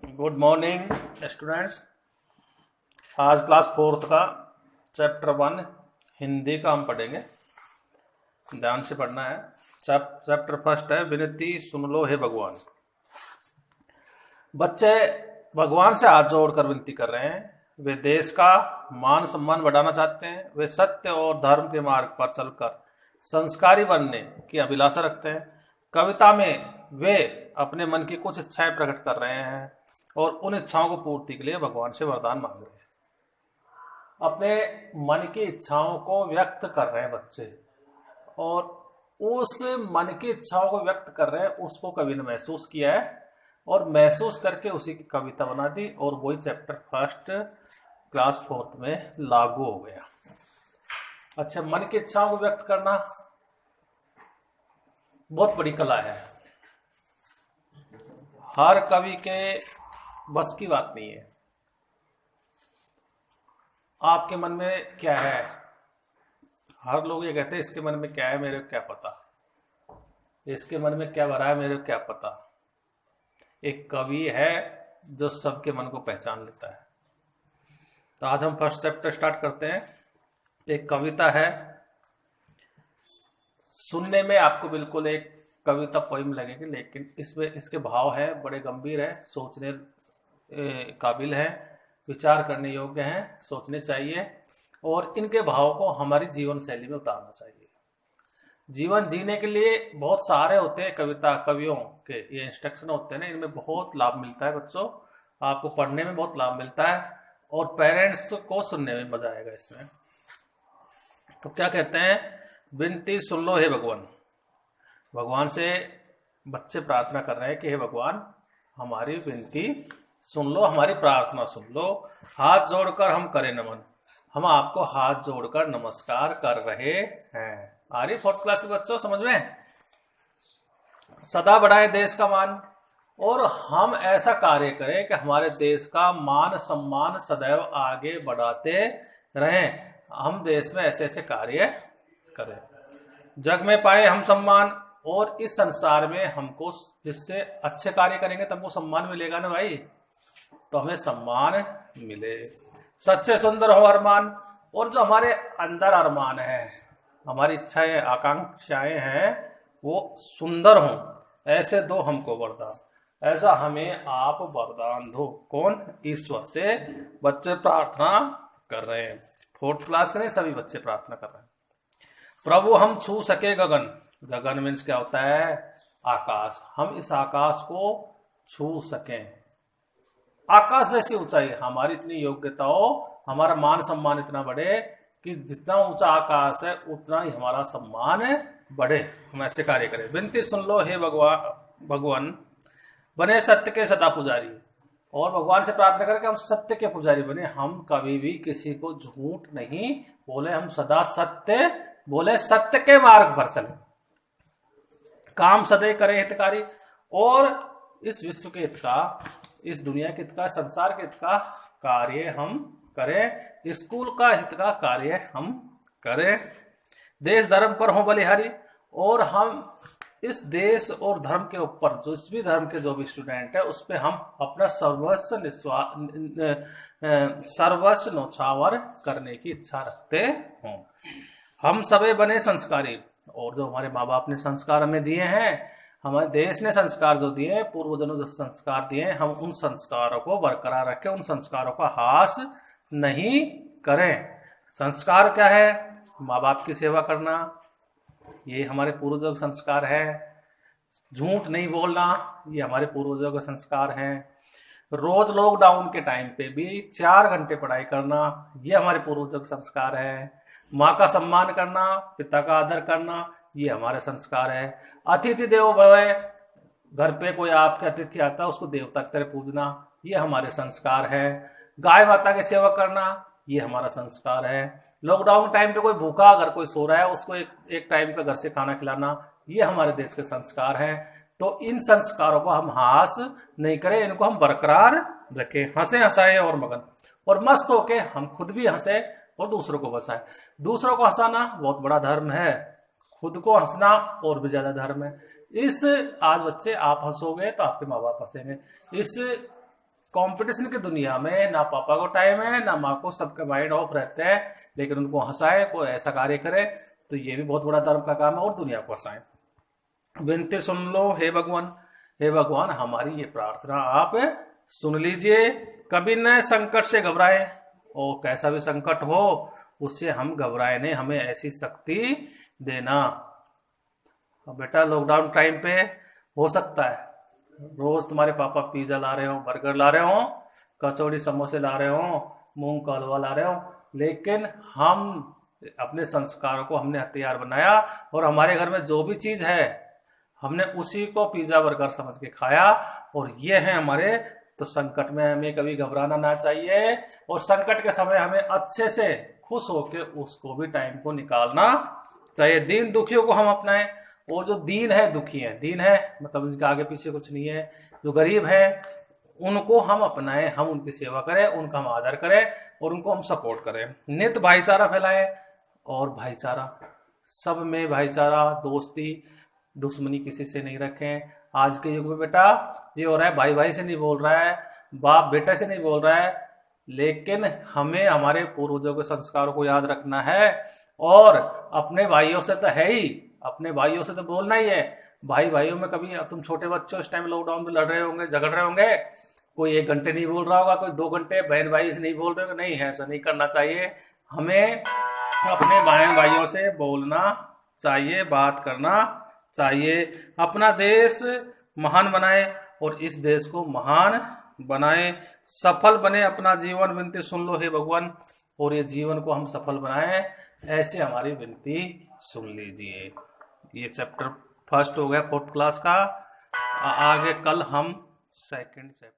Good morning students. आज class 4th का chapter 1 Hindi का हम पढ़ेंगे। ध्यान से पढ़ना है। चैप्टर फर्स्ट है विनती सुन लो हे भगवान। बच्चे भगवान से हाथ जोड़कर विनती कर रहे हैं। वे देश का मान सम्मान बढ़ाना चाहते हैं। वे सत्य और धर्म के मार्ग पर चलकर संस्कारी बनने की अभिलाषा रखते हैं। कविता में वे अपने मन की कुछ इच्छाएं प्रकट कर रहे हैं और उन इच्छाओं को पूर्ति के लिए भगवान से वरदान मांग रहे हैं। अपने मन की इच्छाओं को व्यक्त कर रहे हैं बच्चे, और उस मन की इच्छाओं को व्यक्त कर रहे हैं, उसको कवि ने महसूस किया है और महसूस करके उसी की कविता बना दी, और वही चैप्टर फर्स्ट क्लास 4th में लागू हो गया। अच्छा, मन की इच्छाओं को व्यक्त करना बहुत बड़ी कला है। हर कवि के बस की बात नहीं है। आपके मन में क्या है? हर लोग ये कहते हैं इसके मन में क्या है मेरे को क्या पता, इसके मन में क्या भरा है मेरे को क्या पता। एक कवि है जो सबके मन को पहचान लेता है। तो आज हम फर्स्ट चैप्टर स्टार्ट करते हैं। एक कविता है, सुनने में आपको बिल्कुल एक कविता पोइम लगेगी, लेकिन इसमें इसके भाव है बड़े गंभीर है, सोचने काबिल है, विचार करने योग्य हैं, सोचने चाहिए, और इनके भाव को हमारी जीवन शैली में उतारना चाहिए। जीवन जीने के लिए बहुत सारे होते हैं कविता कवियों के ये इंस्ट्रक्शन होते हैं ना, इनमें बहुत लाभ मिलता है बच्चों। आपको पढ़ने में बहुत लाभ मिलता है और पेरेंट्स को सुनने में मजा आएगा इसमें। तो क्या कहते हैं? विनती सुन लो हे भगवान। भगवान से बच्चे प्रार्थना कर रहे हैं कि हे भगवान, हमारी विनती सुन लो, हमारी प्रार्थना सुन लो। हाथ जोड़कर हम करें नमन। हम आपको हाथ जोड़कर नमस्कार कर रहे हैं। आ रही 4th क्लास के बच्चों समझ में? सदा बढ़ाए देश का मान, और हम ऐसा कार्य करें कि हमारे देश का मान सम्मान सदैव आगे बढ़ाते रहें। हम देश में ऐसे ऐसे कार्य करें, जग में पाए हम सम्मान, और इस संसार में हमको जिससे अच्छे कार्य करेंगे तब वो सम्मान मिलेगा ना भाई, तो हमें सम्मान मिले। सच्चे सुंदर हो अरमान, और जो हमारे अंदर अरमान है, हमारी इच्छाएं आकांक्षाएं हैं, वो सुंदर हों, ऐसे दो हमको वरदान। ऐसा हमें आप वरदान दो। कौन? ईश्वर से बच्चे प्रार्थना कर रहे हैं। 4th क्लास के नहीं, सभी बच्चे प्रार्थना कर रहे हैं। प्रभु हम छू सके गगन। गगन मीन्स क्या होता है? आकाश। हम इस आकाश को छू सकें। आकाश जैसी ऊंचाई, हमारी इतनी योग्यता हो, हमारा मान सम्मान इतना बढ़े कि जितना ऊंचा आकाश है उतना ही हमारा सम्मान बढ़े। हम ऐसे कार्य करें। विनती सुन लो हे भगवान, बने सत्य के सदा पुजारी। और भगवान से प्रार्थना करें कि हम सत्य के पुजारी बने। हम कभी भी किसी को झूठ नहीं बोले, हम सदा सत्य बोले, सत्य के मार्ग पर चले, काम सदैव करें हितकारी, और इस विश्व के हित का, इस दुनिया के हित का, संसार के हित का कार्य हम करें, स्कूल का हित का कार्य हम करें। देश धर्म पर हो बलिहारी, और हम इस देश और धर्म के ऊपर जिस भी धर्म के जो भी स्टूडेंट है उस पे हम अपना सर्वस्व न्यौछावर करने की इच्छा रखते हों। हम सबे बने संस्कारी, और जो हमारे माँ बाप ने संस्कार हमें दिए हैं, हमारे देश ने संस्कार जो दिए हैं, पूर्वजों ने जो संस्कार दिए हैं, हम उन संस्कारों को बरकरार रखें, उन संस्कारों का ह्रास नहीं करें। संस्कार क्या है? माँ बाप की सेवा करना, ये हमारे पूर्वजों का संस्कार है। झूठ नहीं बोलना, ये हमारे पूर्वजों का संस्कार है। रोज लॉकडाउन के टाइम पे भी 4 घंटे पढ़ाई करना, ये हमारे पूर्वजों का संस्कार है। माँ का सम्मान करना, पिता का आदर करना, ये हमारे संस्कार है। अतिथि देवो भव, घर पे कोई आपके अतिथि आता है उसको देवता की तरह पूजना, ये हमारे संस्कार है। गाय माता की सेवा करना, ये हमारा संस्कार है। लॉकडाउन टाइम पे कोई भूखा अगर कोई सो रहा है उसको एक टाइम का घर से खाना खिलाना, ये हमारे देश के संस्कार हैं। तो इन संस्कारों को हम ह्रास नहीं करें, इनको हम बरकरार रखें। हंसे हंसाए और मगन, और मस्त होके हम खुद भी हंसे और दूसरों को हंसाए। दूसरों को हंसाना बहुत बड़ा धर्म है, खुद को हंसना और भी ज्यादा धर्म है। इस आज बच्चे आप हंसोगे तो आपके माँ बाप हंसेंगे। इस कंपटीशन की दुनिया में ना पापा को टाइम है ना माँ को, सबके माइंड ऑफ रहते हैं, लेकिन उनको हंसाए, कोई ऐसा कार्य करे तो ये भी बहुत बड़ा धर्म का काम है, और दुनिया को हंसाए। विनती सुन लो हे भगवान, हे भगवान हमारी ये प्रार्थना आप सुन लीजिए। कभी न संकट से घबराए, और कैसा भी संकट हो उससे हम घबराए नहीं, हमें ऐसी शक्ति देना। अब बेटा लॉकडाउन टाइम पे हो सकता है रोज तुम्हारे पापा पिज्जा ला रहे हो, बर्गर ला रहे हो, कचौड़ी समोसे ला रहे हो, मूंग का हलवा ला रहे हो, लेकिन हम अपने संस्कारों को हमने हथियार बनाया, और हमारे घर में जो भी चीज है हमने उसी को पिज्जा बर्गर समझ के खाया, और ये है हमारे। तो संकट में हमें कभी घबराना ना चाहिए, और संकट के समय हमें अच्छे से खुश होकर उसको भी टाइम को निकालना चाहिए। दीन दुखियों को हम अपनाएं, और जो दीन है दुखी है, दीन है मतलब उनके आगे पीछे कुछ नहीं है, जो गरीब है उनको हम अपनाएं, हम उनकी सेवा करें, उनका हम आदर करें, और उनको हम सपोर्ट करें। नित भाईचारा फैलाएं, और भाईचारा सब में भाईचारा, दोस्ती, दुश्मनी किसी से नहीं रखें। आज के युग में बेटा ये हो रहा है, भाई भाई से नहीं बोल रहा है, बाप बेटा से नहीं बोल रहा है, लेकिन हमें हमारे पूर्वजों के संस्कारों को याद रखना है, और अपने भाइयों से तो है ही, अपने भाइयों से तो बोलना ही है। भाई भाइयों में कभी, तुम छोटे बच्चों इस टाइम लॉकडाउन में लड़ रहे होंगे, झगड़ रहे होंगे, कोई 1 घंटे नहीं बोल रहा होगा, कोई 2 घंटे बहन भाई से नहीं बोल रहे होंगे, नहीं है, ऐसा नहीं करना चाहिए। हमें अपने बहन भाइयों से बोलना चाहिए, बात करना चाहिए। अपना देश महान बनाए, और इस देश को महान बनाए, सफल बने अपना जीवन। विनती सुन लो हे भगवान, और ये जीवन को हम सफल बनाएं, ऐसे हमारी विनती सुन लीजिए। ये चैप्टर फर्स्ट हो गया 4th क्लास का। आगे कल हम सेकंड चैप्टर